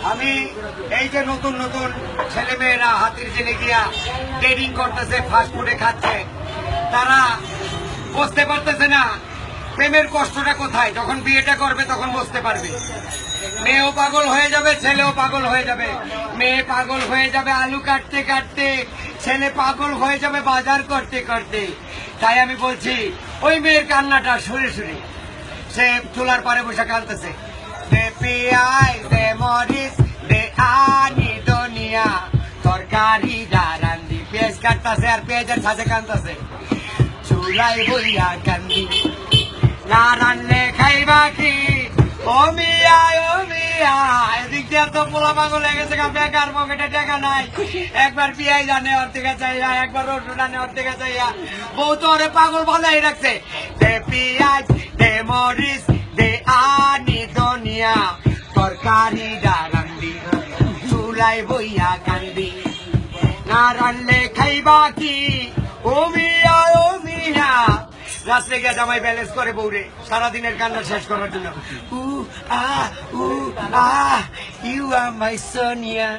আমি এই যে নতুন নতুন ছেলে মেয়েরা হাতির জেলে গিয়া ট্রেডিং করতেছে, ফাস্ট ফুডে খাচ্ছে, তারা বুঝতে পারতেছে না প্রেমের কষ্টটা কোথায়। যখন বিয়েটা করবে তখন বুঝতে পারবে। মেয়েও পাগল হয়ে যাবে, ছেলেও পাগল হয়ে যাবে। মেয়ে পাগল হয়ে যাবে আলু কাটতে কাটতে, ছেলে পাগল হয়ে যাবে বাজার করতে করতে। তাই আমি বলছি ওই মেয়ের কান্নাটা শুনে শুনে সে চুলার পারে বসে কাঁদতেছে, দে পিয়াই দে মরিচ দে আনি দুনিয়া তরকারি রান্দি। পেঁয়াজ কাটতেছে আর পেঁয়াজের সাথে কাঁদতেছে, চুলাই বইয়া কান্দি, না রান্নে খাইবা কি ও মিয়া ও মিয়া। এদিক দিয়ে তো পোলা পাগল হয়ে গেছে, বেকার, পকেটে টাকা নাই। একবার পিয়াই জানে ওর থেকে চাইয়া, একবার রসুন আনে ওর থেকে চাইয়া। বউ তো ওরে পাগল বলাই রাখছে, দে পিয়াজ দে মরিচ দে আনি দুনিয়া তরকারি রান্দি, চুলাই বইয়া কান্দি, না রান্নে খাইবা কি ও মিয়া ও মিয়া। রাত্রে গিয়ে জামাই ব্যালেন্স করে বউরে সারাদিনের কান্না শেষ করার জন্য, ইউ আর মাই সোনিয়া।